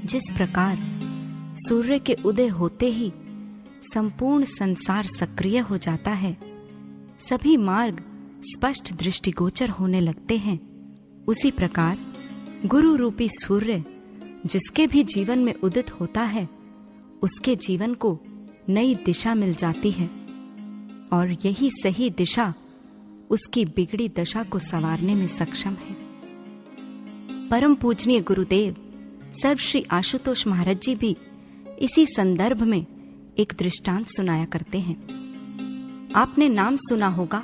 जिस प्रकार सूर्य के उदय होते ही संपूर्ण संसार सक्रिय हो जाता है, सभी मार्ग स्पष्ट दृष्टिगोचर होने लगते हैं, उसी प्रकार गुरु रूपी सूर्य जिसके भी जीवन में उदित होता है, उसके जीवन को नई दिशा मिल जाती है और यही सही दिशा उसकी बिगड़ी दशा को संवारने में सक्षम है। परम पूजनीय गुरुदेव सर्व श्री आशुतोष महाराज जी भी इसी संदर्भ में एक दृष्टांत सुनाया करते हैं। आपने नाम सुना होगा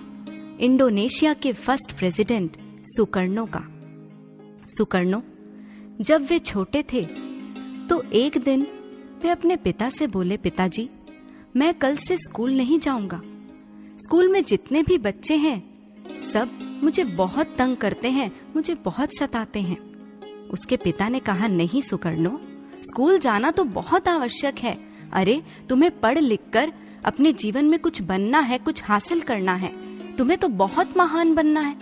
इंडोनेशिया के फर्स्ट प्रेसिडेंट सुकर्णो का। सुकर्णो जब वे छोटे थे तो एक दिन वे अपने पिता से बोले, पिताजी मैं कल से स्कूल नहीं जाऊंगा। स्कूल में जितने भी बच्चे हैं सब मुझे बहुत तंग करते हैं, मुझे बहुत सताते हैं। उसके पिता ने कहा, नहीं सुकर्णो, स्कूल जाना तो बहुत आवश्यक है। अरे तुम्हें पढ़ लिख कर अपने जीवन में कुछ बनना है, कुछ हासिल करना है, तुम्हें तो बहुत महान बनना है।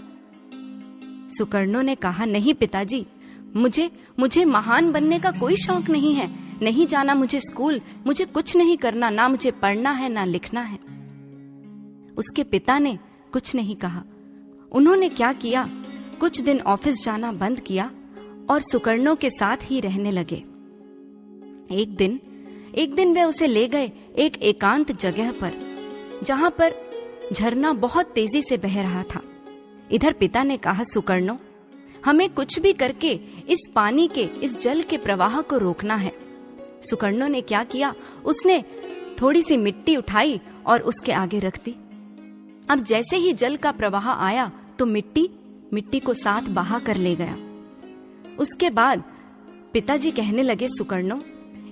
सुकर्णो ने कहा, नहीं पिताजी, मुझे महान बनने का कोई शौक नहीं है, नहीं जाना मुझे स्कूल, मुझे कुछ नहीं करना, ना मुझे पढ़ना है ना लिखना है। उसके पिता ने कुछ नहीं कहा। उन्होंने क्या किया, कुछ दिन ऑफिस जाना बंद किया और सुकर्णो के साथ ही रहने लगे। एक दिन वे उसे ले गए एक एकांत जगह पर, जहां पर झरना बहुत तेजी से बह रहा था। इधर पिता ने कहा, सुकर्णो हमें कुछ भी करके इस पानी के, इस जल के प्रवाह को रोकना है। सुकर्णो ने क्या किया, उसने थोड़ी सी मिट्टी उठाई और उसके आगे रख दी। अब जैसे ही जल का प्रवाह आया तो मिट्टी को साथ बहा कर ले गया। उसके बाद पिताजी कहने लगे, सुकर्णो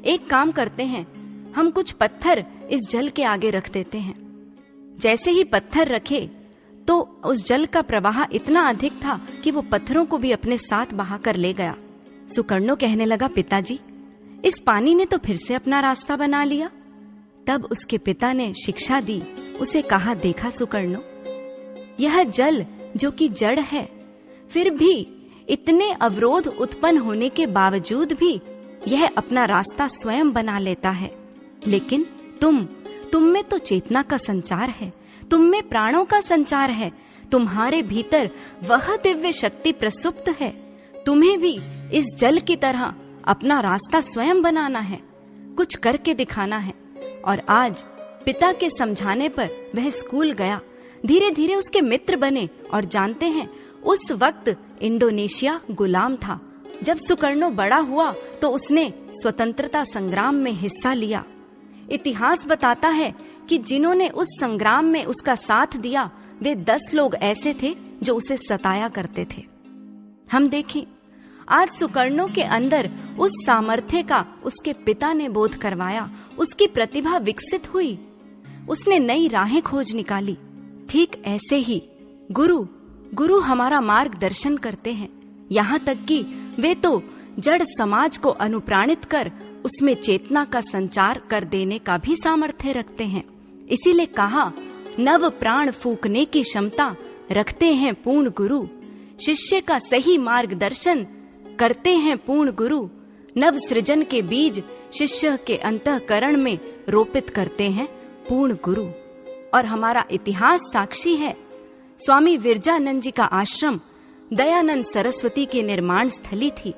एक काम करते हैं, हम कुछ पत्थर इस जल के आगे रख देते हैं। जैसे ही पत्थर रखे तो उस जल का प्रवाह इतना अधिक था कि वो पत्थरों को भी अपने साथ बहा कर ले गया। सुकर्णो कहने लगा, पिताजी इस पानी ने तो फिर से अपना रास्ता बना लिया। तब उसके पिता ने शिक्षा दी, उसे कहा, देखा सुकर्णो, यह जल जो कि जड़ है, फिर भी इतने अवरोध उत्पन्न होने के बावजूद भी यह अपना रास्ता स्वयं बना लेता है। लेकिन तुम में तो चेतना का संचार है, तुम में प्राणों का संचार है, तुम्हारे भीतर वह दिव्य शक्ति प्रसुप्त है। तुम्हें भी इस जल की तरह अपना रास्ता स्वयं बनाना है, कुछ करके दिखाना है। और आज पिता के समझाने पर वह स्कूल गया, धीरे धीरे उसके मित्र बने। और जानते हैं, उस वक्त इंडोनेशिया गुलाम था। जब सुकर्णो बड़ा हुआ तो उसने स्वतंत्रता संग्राम में हिस्सा लिया। इतिहास बताता है कि जिन्होंने उस संग्राम में उसका साथ दिया वे 10 लोग ऐसे थे जो उसे सताया करते थे। हम देखें, आज सुकर्णो के अंदर उस सामर्थ्य का उसके पिता ने बोध करवाया, उसकी प्रतिभा विकसित हुई, उसने नई राहें खोज निकाली। ठीक ऐसे ही गुरु हमारा मार्गदर्शन करते हैं। यहाँ तक कि वे तो जड़ समाज को अनुप्राणित कर उसमें चेतना का संचार कर देने का भी सामर्थ्य रखते हैं। इसीलिए कहा, नव प्राण फूंकने की क्षमता रखते हैं पूर्ण गुरु, शिष्य का सही मार्गदर्शन करते हैं पूर्ण गुरु, नव सृजन के बीज शिष्य के अंतःकरण में रोपित करते हैं पूर्ण गुरु। और हमारा इतिहास साक्षी है, स्वामी विरजानंद जी का आश्रम दयानंद सरस्वती की निर्माण स्थली थी।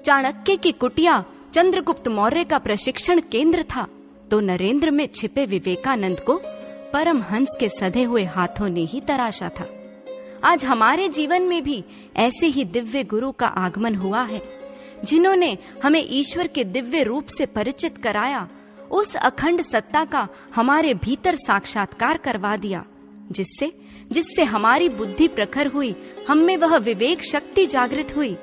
चाणक्य की कुटिया चंद्रगुप्त मौर्य का प्रशिक्षण केंद्र था, तो नरेंद्र में छिपे विवेकानंद को परमहंस के सधे हुए हाथों ने ही तराशा था। आज हमारे जीवन में भी ऐसे ही दिव्य गुरु का आगमन हुआ है, जिन्होंने हमें ईश्वर के दिव्य रूप से परिचित कराया, उस अखंड सत्ता का हमारे भीतर साक्षात्कार करवा दिया, जिससे हमारी बुद्धि प्रखर हुई, हम में वह विवेक शक्ति जागृत हुई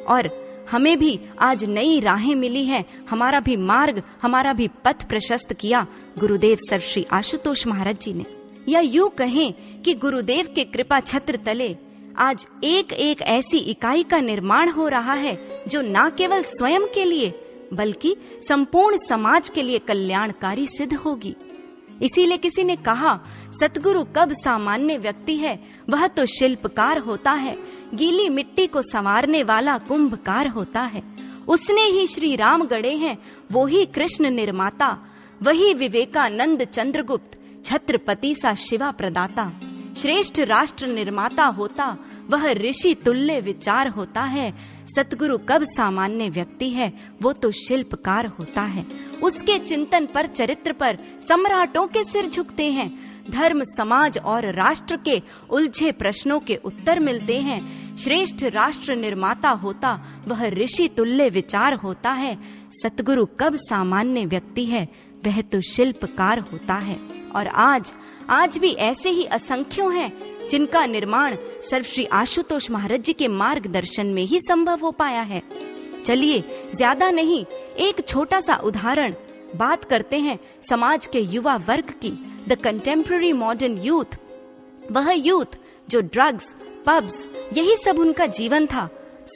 और हमें भी आज नई राहें मिली हैं। हमारा भी मार्ग, हमारा भी पथ प्रशस्त किया गुरुदेव सर्व श्री आशुतोष महाराज जी ने। या यूं कहें कि गुरुदेव के कृपा छत्र तले आज एक एक ऐसी इकाई का निर्माण हो रहा है जो न केवल स्वयं के लिए बल्कि संपूर्ण समाज के लिए कल्याणकारी सिद्ध होगी। इसीलिए किसी ने कहा, सतगुरु कब सामान्य व्यक्ति है, वह तो शिल्पकार होता है, गीली मिट्टी को संवारने वाला कुंभकार होता है। उसने ही श्री राम गढ़े हैं, वो ही कृष्ण निर्माता, वही विवेकानंद चंद्रगुप्त, छत्रपति सा शिवा प्रदाता। श्रेष्ठ राष्ट्र निर्माता होता, वह ऋषि तुल्य विचार होता है। सतगुरु कब सामान्य व्यक्ति है, वो तो शिल्पकार होता है। उसके चिंतन पर, चरित्र पर सम्राटों के सिर झुकते हैं। धर्म, समाज और राष्ट्र के उलझे प्रश्नों के उत्तर मिलते हैं। श्रेष्ठ राष्ट्र निर्माता होता, वह ऋषि तुल्य विचार होता है। सतगुरु कब सामान्य व्यक्ति है, वह तो शिल्पकार होता है। और आज भी ऐसे ही असंख्यों हैं जिनका निर्माण सर्वश्री आशुतोष महाराज जी के मार्गदर्शन में ही संभव हो पाया है। चलिए ज्यादा नहीं, एक छोटा सा उदाहरण बात करते हैं समाज के युवा वर्ग की, द कंटेम्पररी मॉडर्न यूथ। वह यूथ जो ड्रग्स, पब्स, यही सब उनका जीवन था।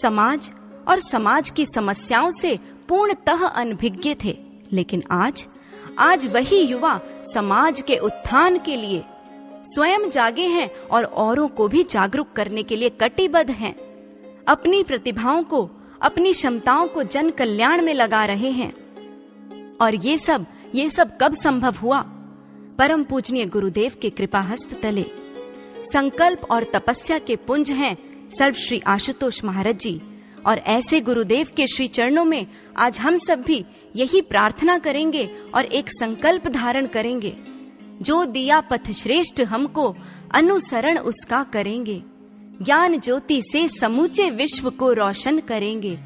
समाज और समाज की समस्याओं से पूर्णतः अनभिज्ञ थे। लेकिन आज वही युवा समाज के उत्थान के लिए स्वयं जागे हैं और औरों को भी जागरूक करने के लिए कटिबद्ध हैं। अपनी प्रतिभाओं को, अपनी क्षमताओं को जन कल्याण में लगा रहे हैं। और ये सब कब संभव हुआ? परम पूजनीय गुरुदेव के कृपा हस्त तले। संकल्प और तपस्या के पुंज हैं सर्व श्री आशुतोष महाराज जी। और ऐसे गुरुदेव के श्री चरणों में आज हम सब भी यही प्रार्थना करेंगे और एक संकल्प धारण करेंगे। जो दिया पथ श्रेष्ठ हमको, अनुसरण उसका करेंगे। ज्ञान ज्योति से समूचे विश्व को रोशन करेंगे।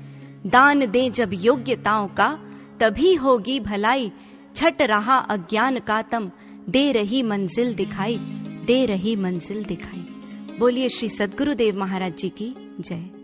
दान दे जब योग्यताओं का, तभी होगी भलाई। छट रहा अज्ञान का तम, दे रही मंजिल दिखाई, दे रही मंजिल दिखाई। बोलिए श्री सद्गुरुदेव महाराज जी की जय।